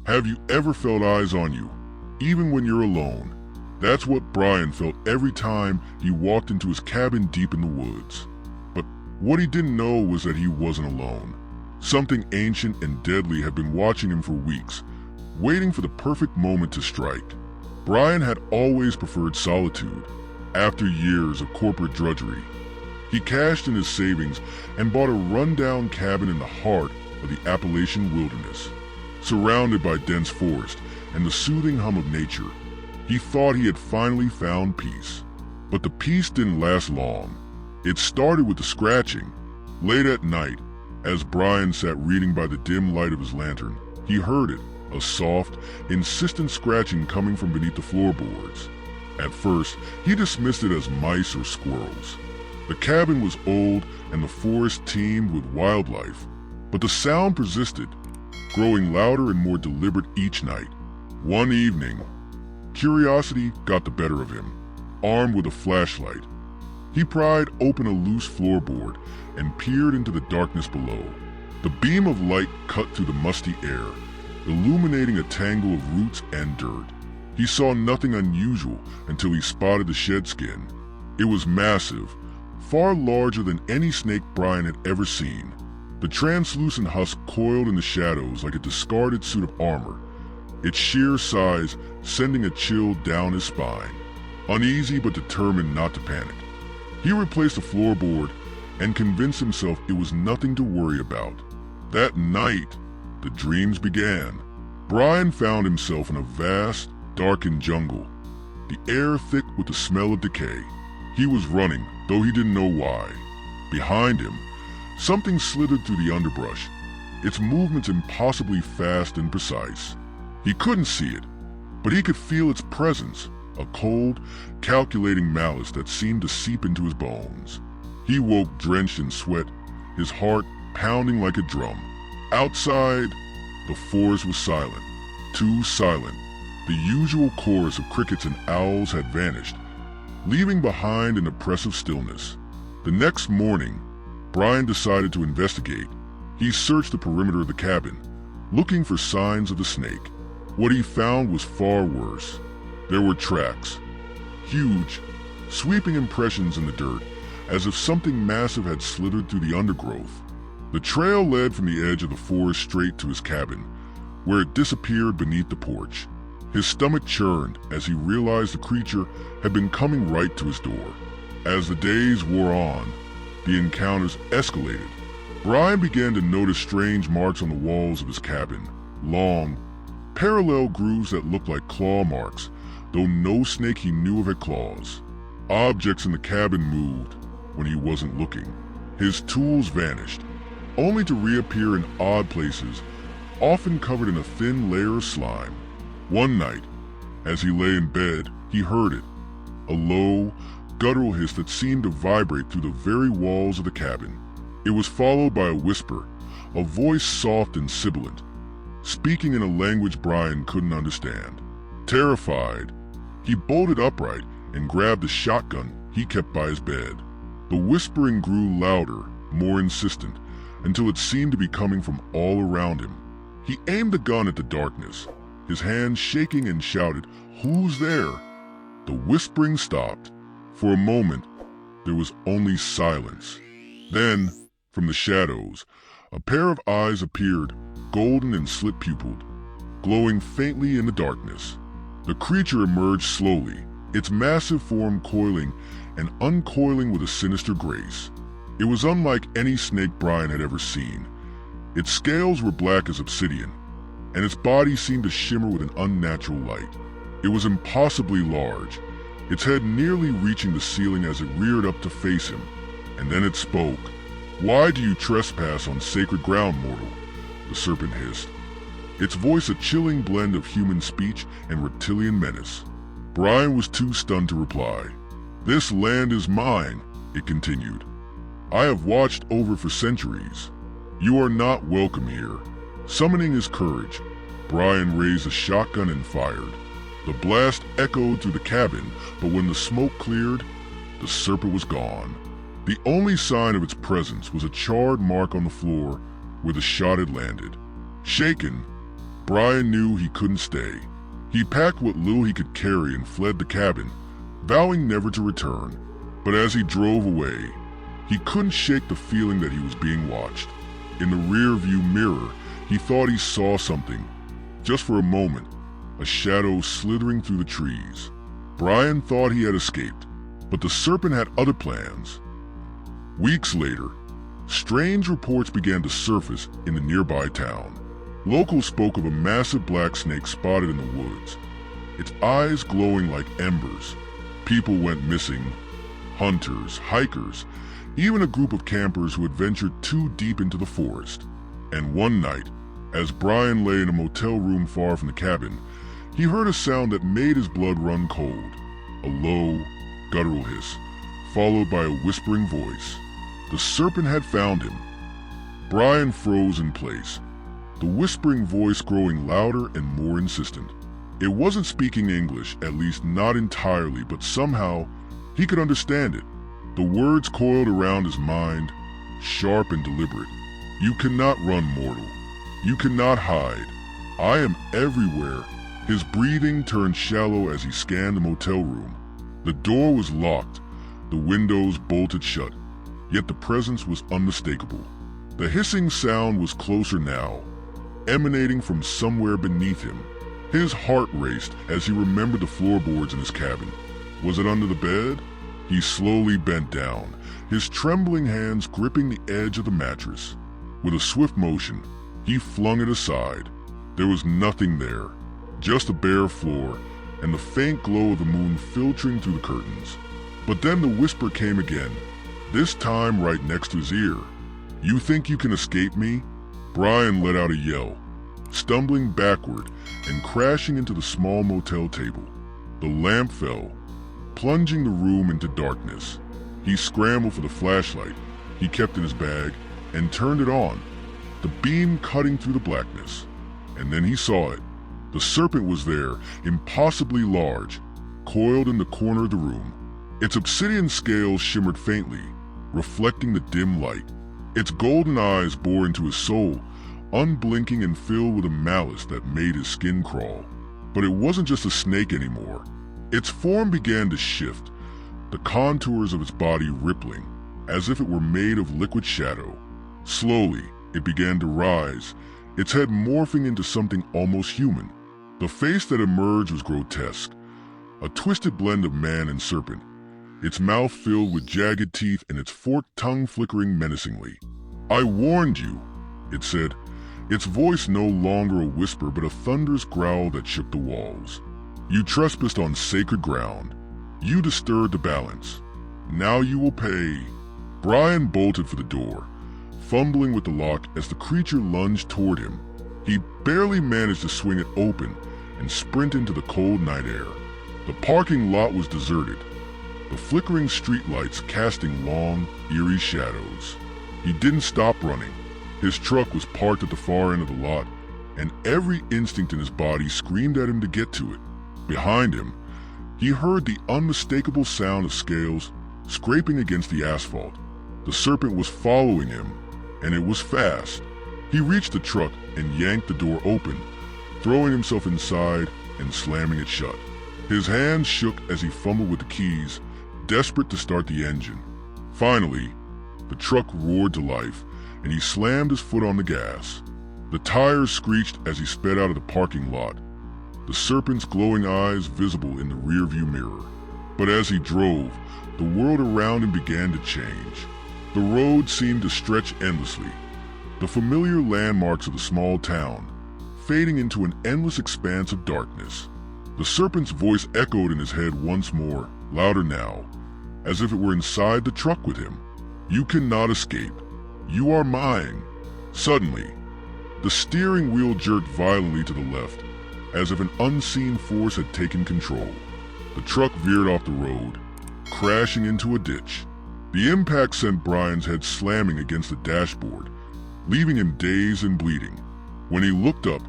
Have you ever felt eyes on you, even when you're alone? That's what Brian felt every time he walked into his cabin deep in the woods. But what he didn't know was that he wasn't alone. Something ancient and deadly had been watching him for weeks, waiting for the perfect moment to strike. Brian had always preferred solitude. After years of corporate drudgery, he cashed in his savings and bought a rundown cabin in the heart of the Appalachian wilderness. Surrounded by dense forest and the soothing hum of nature, he thought he had finally found peace. But the peace didn't last long. It started with the scratching. Late at night, as Brian sat reading by the dim light of his lantern, he heard it, a soft, insistent scratching coming from beneath the floorboards. At first, he dismissed it as mice or squirrels. The cabin was old and the forest teemed with wildlife, but the sound persisted, growing louder and more deliberate each night. One evening, curiosity got the better of him. Armed with a flashlight, he pried open a loose floorboard and peered into the darkness below. The beam of light cut through the musty air, illuminating a tangle of roots and dirt. He saw nothing unusual until he spotted the shed skin. It was massive, far larger than any snake Brian had ever seen. The translucent husk coiled in the shadows like a discarded suit of armor, its sheer size sending a chill down his spine. Uneasy but determined not to panic, he replaced the floorboard and convinced himself it was nothing to worry about. That night, the dreams began. Brian found himself in a vast, darkened jungle, the air thick with the smell of decay. He was running, though he didn't know why. Behind him, something slithered through the underbrush, its movements impossibly fast and precise. He couldn't see it, but he could feel its presence, a cold, calculating malice that seemed to seep into his bones. He woke drenched in sweat, his heart pounding like a drum. Outside, the forest was silent, too silent. The usual chorus of crickets and owls had vanished, leaving behind an oppressive stillness. The next morning, Brian decided to investigate. He searched the perimeter of the cabin, looking for signs of the snake. What he found was far worse. There were tracks, huge, sweeping impressions in the dirt, as if something massive had slithered through the undergrowth. The trail led from the edge of the forest straight to his cabin, where it disappeared beneath the porch. His stomach churned as he realized the creature had been coming right to his door. As the days wore on, the encounters escalated. Brian began to notice strange marks on the walls of his cabin, long, parallel grooves that looked like claw marks, though no snake he knew of had claws. Objects in the cabin moved when he wasn't looking. His tools vanished, only to reappear in odd places, often covered in a thin layer of slime. One night, as he lay in bed, he heard it, a low, guttural hiss that seemed to vibrate through the very walls of the cabin. It was followed by a whisper, a voice soft and sibilant, speaking in a language Brian couldn't understand. Terrified, he bolted upright and grabbed the shotgun he kept by his bed. The whispering grew louder, more insistent, until it seemed to be coming from all around him. He aimed the gun at the darkness, his hands shaking, and shouted, "Who's there?" The whispering stopped. For a moment, there was only silence. Then, from the shadows, a pair of eyes appeared, golden and slit-pupiled, glowing faintly in the darkness. The creature emerged slowly, its massive form coiling and uncoiling with a sinister grace. It was unlike any snake Brian had ever seen. Its scales were black as obsidian, and its body seemed to shimmer with an unnatural light. It was impossibly large, its head nearly reaching the ceiling as it reared up to face him. And then it spoke. "Why do you trespass on sacred ground, mortal?" the serpent hissed, its voice a chilling blend of human speech and reptilian menace. Brian was too stunned to reply. "This land is mine," it continued. "I have watched over for centuries. You are not welcome here." Summoning his courage, Brian raised a shotgun and fired. The blast echoed through the cabin, but when the smoke cleared, the serpent was gone. The only sign of its presence was a charred mark on the floor where the shot had landed. Shaken, Brian knew he couldn't stay. He packed what little he could carry and fled the cabin, vowing never to return. But as he drove away, he couldn't shake the feeling that he was being watched. In the rear-view mirror, he thought he saw something. Just for a moment, a shadow slithering through the trees. Brian thought he had escaped, but the serpent had other plans. Weeks later, strange reports began to surface in the nearby town. Locals spoke of a massive black snake spotted in the woods, its eyes glowing like embers. People went missing. Hunters, hikers, even a group of campers who had ventured too deep into the forest. And one night, as Brian lay in a motel room far from the cabin, he heard a sound that made his blood run cold. A low, guttural hiss, followed by a whispering voice. The serpent had found him. Brian froze in place, the whispering voice growing louder and more insistent. It wasn't speaking English, at least not entirely, but somehow he could understand it. The words coiled around his mind, sharp and deliberate. You cannot run, mortal. You cannot hide. I am everywhere. His breathing turned shallow as he scanned the motel room. The door was locked, the windows bolted shut, yet the presence was unmistakable. The hissing sound was closer now, emanating from somewhere beneath him. His heart raced as he remembered the floorboards in his cabin. Was it under the bed? He slowly bent down, his trembling hands gripping the edge of the mattress. With a swift motion, he flung it aside. There was nothing there, just a bare floor and the faint glow of the moon filtering through the curtains. But then the whisper came again, this time right next to his ear. You think you can escape me? Brian let out a yell, stumbling backward and crashing into the small motel table. The lamp fell, plunging the room into darkness. He scrambled for the flashlight he kept in his bag and turned it on, the beam cutting through the blackness. And then he saw it. The serpent was there, impossibly large, coiled in the corner of the room. Its obsidian scales shimmered faintly, reflecting the dim light. Its golden eyes bore into his soul, unblinking and filled with a malice that made his skin crawl. But it wasn't just a snake anymore. Its form began to shift, the contours of its body rippling, as if it were made of liquid shadow. Slowly, it began to rise, its head morphing into something almost human. The face that emerged was grotesque, a twisted blend of man and serpent, its mouth filled with jagged teeth and its forked tongue flickering menacingly. I warned you, it said, its voice no longer a whisper but a thunderous growl that shook the walls. You trespassed on sacred ground. You disturbed the balance. Now you will pay. Brian bolted for the door, fumbling with the lock as the creature lunged toward him. He barely managed to swing it open and sprint into the cold night air. The parking lot was deserted, the flickering streetlights casting long, eerie shadows. He didn't stop running. His truck was parked at the far end of the lot, and every instinct in his body screamed at him to get to it. Behind him, he heard the unmistakable sound of scales scraping against the asphalt. The serpent was following him, and it was fast. He reached the truck and yanked the door open, throwing himself inside and slamming it shut. His hands shook as he fumbled with the keys, desperate to start the engine. Finally, the truck roared to life, and he slammed his foot on the gas. The tires screeched as he sped out of the parking lot, the serpent's glowing eyes visible in the rearview mirror. But as he drove, the world around him began to change. The road seemed to stretch endlessly, the familiar landmarks of the small town fading into an endless expanse of darkness. The serpent's voice echoed in his head once more, louder now, as if it were inside the truck with him. You cannot escape. You are mine. Suddenly, the steering wheel jerked violently to the left, as if an unseen force had taken control. The truck veered off the road, crashing into a ditch. The impact sent Brian's head slamming against the dashboard, leaving him dazed and bleeding. When he looked up,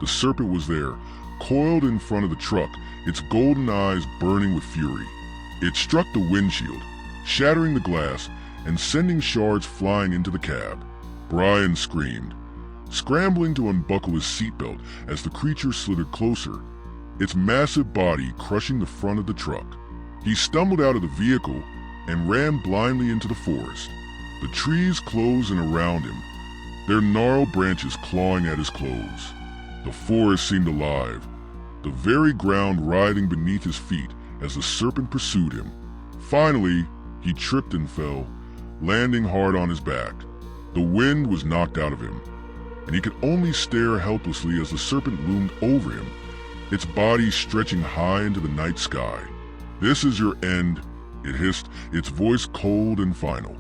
the serpent was there, coiled in front of the truck, its golden eyes burning with fury. It struck the windshield, shattering the glass and sending shards flying into the cab. Brian screamed, scrambling to unbuckle his seatbelt as the creature slithered closer, its massive body crushing the front of the truck. He stumbled out of the vehicle and ran blindly into the forest. The trees closed in around him, their gnarled branches clawing at his clothes. The forest seemed alive, the very ground writhing beneath his feet as the serpent pursued him. Finally, he tripped and fell, landing hard on his back. The wind was knocked out of him, and he could only stare helplessly as the serpent loomed over him, its body stretching high into the night sky. "This is your end," it hissed, its voice cold and final.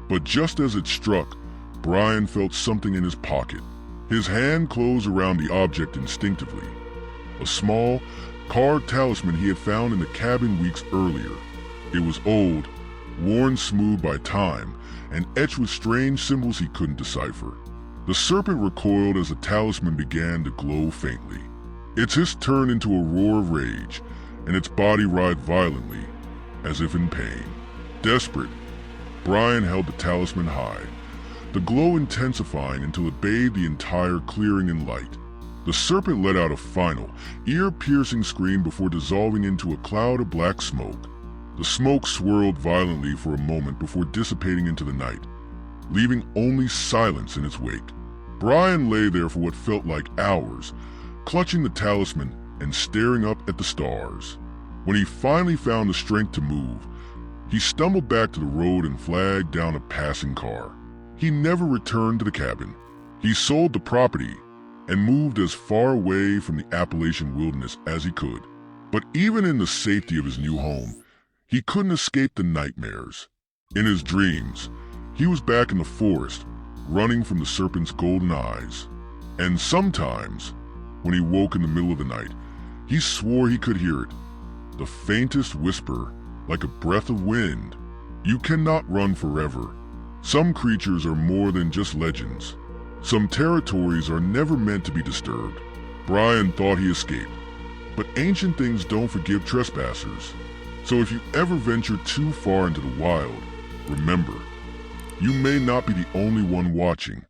But just as it struck, Brian felt something in his pocket. His hand closed around the object instinctively. A small, carved talisman he had found in the cabin weeks earlier. It was old, worn smooth by time, and etched with strange symbols he couldn't decipher. The serpent recoiled as the talisman began to glow faintly. Its hiss turned into a roar of rage, and its body writhed violently, as if in pain. Desperate, Brian held the talisman high, the glow intensifying until it bathed the entire clearing in light. The serpent let out a final, ear-piercing scream before dissolving into a cloud of black smoke. The smoke swirled violently for a moment before dissipating into the night, leaving only silence in its wake. Brian lay there for what felt like hours, clutching the talisman and staring up at the stars. When he finally found the strength to move, he stumbled back to the road and flagged down a passing car. He never returned to the cabin. He sold the property and moved as far away from the Appalachian wilderness as he could. But even in the safety of his new home, he couldn't escape the nightmares. In his dreams, he was back in the forest, running from the serpent's golden eyes. And sometimes, when he woke in the middle of the night, he swore he could hear it, the faintest whisper, like a breath of wind. You cannot run forever. Some creatures are more than just legends. Some territories are never meant to be disturbed. Brian thought he escaped, but ancient things don't forgive trespassers. So if you ever venture too far into the wild, remember, you may not be the only one watching.